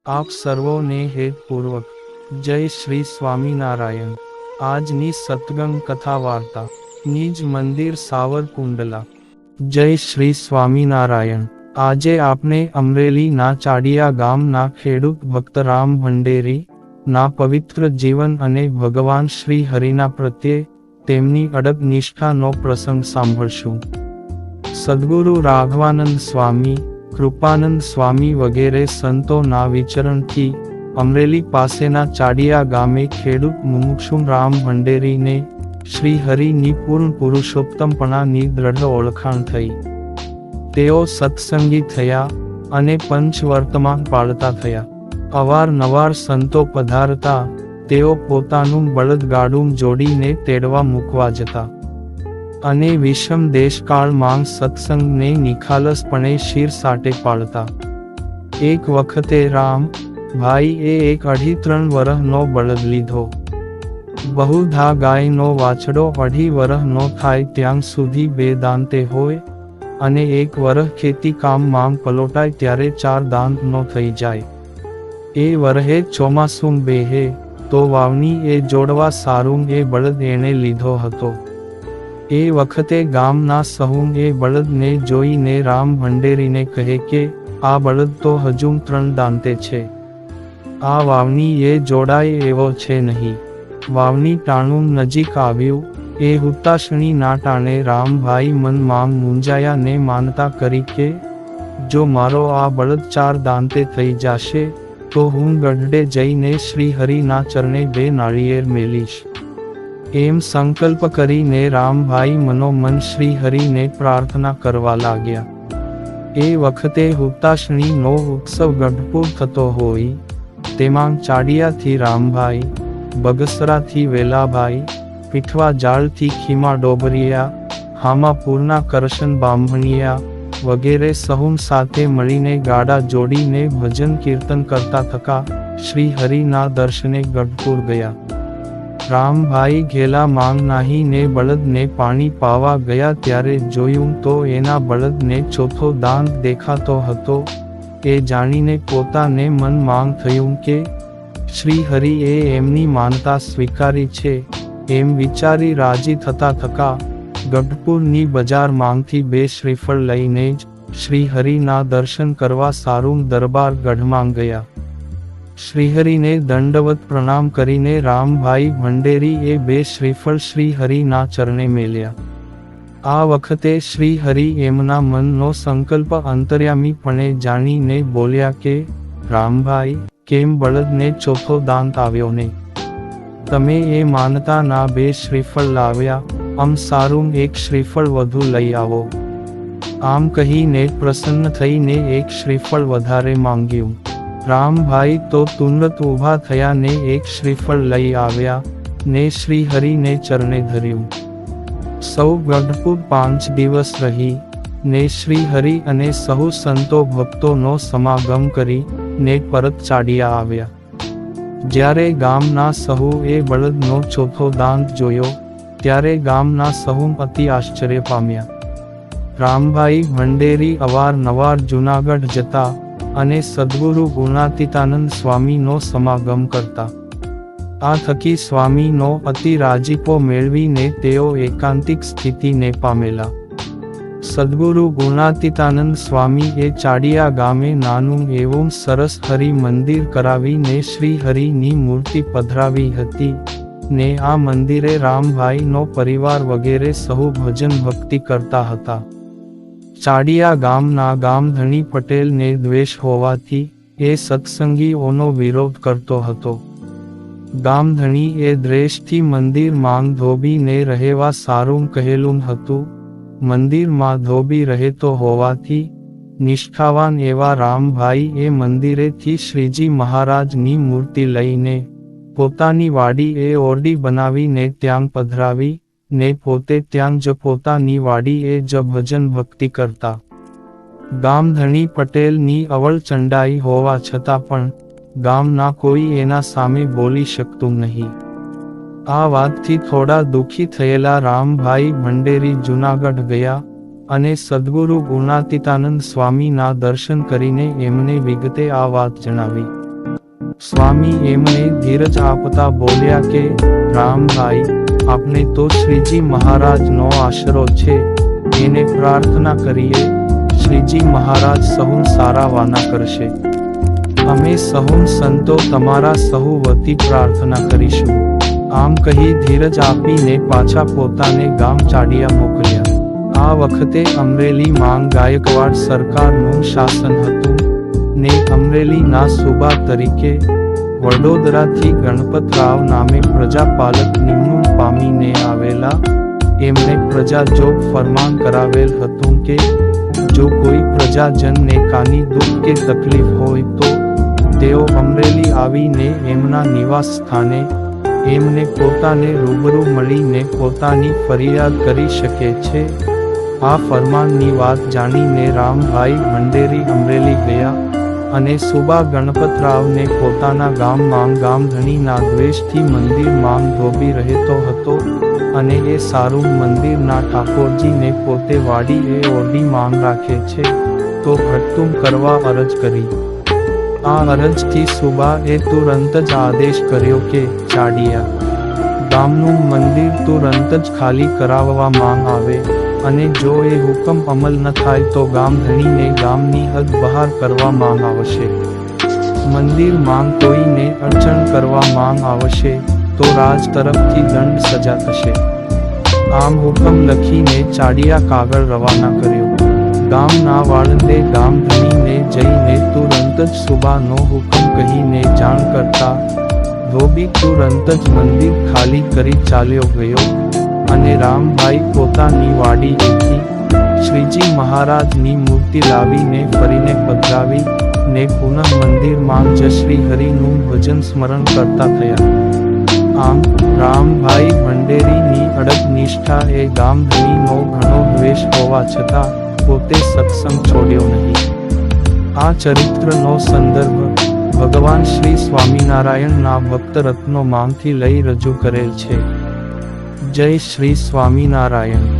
આપ સર્વોને હેતપૂર્વક જય શ્રી સ્વામિનારાયણ। આજની સત્સંગ કથા વાર્તા નિજ મંદિર સાવરકુંડલા। જય શ્રી સ્વામિનારાયણ। આજે આપણે અમરેલીના ચાડિયા ગામના ખેડૂત ભક્ત રામ ભંડેરી ના પવિત્ર જીવન અને ભગવાન શ્રી હરિના પ્રત્યે તેમની અડગ નિષ્ઠાનો પ્રસંગ સાંભળશું। સદ્ગુરુ રાઘવાનંદ સ્વામી, કૃપાનંદ સ્વામી વગેરે સંતોના વિચરણથી અમરેલી પાસેના ચાડિયા ગામે ખેડૂત મુમુક્ષુ રામ ભંડેરીને શ્રી હરિની પૂર્ણ પુરુષોત્તમપણાની દ્રઢ ઓળખાણ થઈ। તેઓ સત્સંગી થયા અને પંચવર્તમાન પાળતા થયા। અવારનવાર સંતો પધારતા તેઓ પોતાનું બળદગાડું જોડીને તેડવા મૂકવા જતા અને વિષમ દેશકાળ માંગ સત્સંગને નિખાલસપણે શિરસાટે પાળતા। એક વખતે રામ ભાઈએ એક 2.5-3 વરહનો બળદ લીધો। બહુધા ગાયનો વાછડો 2.5 વરહનો થાય ત્યાં સુધી બે દાંતે હોય અને 1 વરહ ખેતી કામ માંગ પલોટાય ત્યારે 4 દાંતનો થઈ જાય। એ વરહે ચોમાસું બેહે તો વાવણી એ જોડવા સારું એ બળદ એણે લીધો હતો। એ વખતે ગામના સહુ એ બળદને જોઈને રામ ભંડેરીને કહે કે આ બળદ તો હજુ 3 દાંતે છે, આ વાવણી એ જોડાય એવો છે નહીં। વાવણી ટાણું નજીક આવ્યું એ હુતાશણી ના ટાણે રામભાઈ મન માંગ મૂંઝાયા ને માનતા કરી કે જો મારો આ બળદ 4 દાંતે થઈ જશે તો હું ગઢડે જઈને શ્રી હરિના ચરણે 2 નાળિયેર મેલીશ। એમ સંકલ્પ કરીને રામભાઈ મનોમન શ્રી હરિને પ્રાર્થના કરવા લાગ્યા। એ વખતે હુતાશણીનો ઉત્સવ ગઢપુર થતો હોય। તેમાં ચાડિયાથી રામભાઈ, બગસરાથી વેલાભાઈ, પીઠવા જાળથી ખીમા ડોબરિયા, હામાપુરના કરશન બામણિયા વગેરે સહુ સાથે મળીને ગાડા જોડીને ભજન કીર્તન કરતા થકા શ્રી હરિના દર્શને ગઢપુર ગયા। રામભાઈ ઘેલા માંગ નાહીને બળદને પાણી પાવા ગયા ત્યારે જોયું તો એના બળદને 4થો દાંત દેખાતો હતો। એ જાણીને પોતાને મન માંગ થયું કે શ્રી હરિ એ એમની માનતા સ્વીકારી છે એમ વિચારી રાજી થતા થકા ગઢપુરની બજાર માંગથી 2 શ્રીફળ લઈને જ શ્રી હરિના દર્શન કરવા સારું દરબાર ગઢમાં ગયા। શ્રીહરિને દંડવત પ્રણામ કરીને રામભાઈ ભંડેરી એ 2 શ્રીફળ શ્રી હરિના ચરણે મેલ્યા। આ વખતે શ્રી હરિ એમના મનનો સંકલ્પ અંતર્યામીપણે જાણીને બોલ્યા કે રામભાઈ કેમ બળદને 4થો દાંત આવ્યો ને? તમે એ માનતા ના 2 શ્રીફળ લાવ્યા, આમ સારું 1 શ્રીફળ વધુ લઈ આવો। આમ કહીને પ્રસન્ન થઈને 1 શ્રીફળ વધારે માંગ્યું। રામભાઈ તો તુરંત ઊભા થયા ને 1 શ્રીફળ લઈ આવ્યા ને શ્રી હરિને ચરણે ધર્યું। સૌ ગઢપુર 5 દિવસ રહી ને શ્રી હરિ અને સહુ સંતો ભક્તોનો સમાગમ કરી ને પરત ચાડિયા આવ્યા। જ્યારે ગામના સહુ એ બળદનો 4થો દાંત જોયો ત્યારે ગામના સહુ અતિ આશ્ચર્ય પામ્યા। રામભાઈ ભંડેરી અવારનવાર જૂનાગઢ જતા અને સદ્ગુરુ ગુણાતીતાનંદ સ્વામીનો સમાગમ કરતા। આ થકી સ્વામીનો અતિ રાજીપો મેળવીને તેઓ એકાંતિક સ્થિતિને પામેલા। સદ્ગુરુ ગુણાતીતાનંદ સ્વામી એ ચાડિયા ગામે નાનું એવું સરસ હરિ મંદિર કરાવીને શ્રી હરિની મૂર્તિ પધરાવી હતી ને આ મંદિરે રામભાઈનો પરિવાર વગેરે સહુ ભજન ભક્તિ કરતા હતા। ચાડિયા ગામના ગામધણી પટેલને દ્વેષ હોવાથી એ સત્સંગીઓનો વિરોધ કરતો હતો। ગામધણી એ દ્વેષથી મંદિર માંગ ધોબીને રહેવા સારું કહેલું હતું। મંદિરમાં ધોબી રહેતો હોવાથી નિષ્ઠાવાન એવા રામભાઈ એ મંદિરેથી શ્રીજી મહારાજની મૂર્તિ લઈને પોતાની વાડી એ ઓરડી બનાવીને ત્યાં પધરાવી ને પોતે ત્યાં જ પોતાની વાડી એ જ ભજન ભક્તિ કરતા। ગામધણી પટેલની અવળ ચંડાઈ હોવા છતાં પણ ગામના કોઈ એના સામે બોલી શકતું નહીં। આ વાતથી થોડા દુઃખી થયેલા રામભાઈ ભંડેરી જૂનાગઢ ગયા અને સદ્ગુરુ ગુણાતીતાનંદ સ્વામીના દર્શન કરીને એમને વિગતે આ વાત જણાવી। સ્વામી એમને ધીરજ આપતા બોલ્યા કે રામભાઈ, આપણે તો શ્રીજી મહારાજનો આશરો છે, એને પ્રાર્થના કરીએ, શ્રીજી મહારાજ સહુ સારા વાના કરશે. અમે સહુ સંતો તમારા સહુ વતી પ્રાર્થના કરીશું. આમ કહી ધીરજ આપીને પાછા પોતાને ગામ ચાડિયા મોકલ્યા. આ વખતે અમરેલી માં ગાયકવાડ સરકારનું શાસન હતું ને અમરેલીના સુબા તરીકે વડોદરાથી ગણપતરાવ નામે પ્રજાપાલક નિમણૂક પામીને આવેલા. એમણે પ્રજા જોગ ફરમાન કરાવેલ હતું કે જો કોઈ પ્રજાજનને કાની દુઃખ કે તકલીફ હોય તો તેઓ અમરેલી આવીને એમના નિવાસ સ્થાને એમને પોતાને રૂબરૂ મળીને પોતાની ફરિયાદ કરી શકે છે. આ ફરમાનની વાત જાણીને રામભાઈ ભંડેરી અમરેલી ગયા અને સુબા ગણપતરાવને પોતાના ગામમાં ગામધણીના દ્વેષથી મંદિરમાં ધોબી રહેતો હતો અને એ સારું મંદિરના ઠાકોરજીને પોતે વાડી એ ઓરડી માંગ રાખે છે તો હટતું કરવા અરજ કરી. આ અરજથી સુબા એ તુરંત જ આદેશ કર્યો કે ચાડિયા ગામનું મંદિર તુરંત જ ખાલી કરાવવામાં આવે અને જો એ હુકમ અમલ ન થાય તો ગામધણીને ગામની હદ બહાર કરવામાં આવશે. મંદિરમાં કોઈને અડચણ કરવામાં આવશે તો રાજ તરફથી દંડ સજા થશે. આમ હુકમ લખીને ચાડિયા કાગળ રવાના કર્યો. ગામના વાળંદે ગામધણીને જઈને તુરંત જ સુબાનો હુકમ કહીને જાણ કરતા ધોબી તુરંત જ મંદિર ખાલી કરી ચાલ્યો ગયો અને રામભાઈ પોતાની વાડીએથી શ્રીજી મહારાજની મૂર્તિ લાવીને ફરીને પધરાવી ને પુનઃ મંદિરમાં જ શ્રી હરિનું ભજન સ્મરણ કરતા થયા. આમ રામભાઈ ભંડેરીની અડગ નિષ્ઠા એ ગામધણીનો ઘણો દ્વેષ હોવા છતાં પોતે સત્સંગ છોડ્યો નહીં. આ ચરિત્રનો સંદર્ભ ભગવાન શ્રી સ્વામિનારાયણના ભક્ત રત્નો માંથી લઈ રજૂ કરેલ છે. જય શ્રી સ્વામિનારાયણ.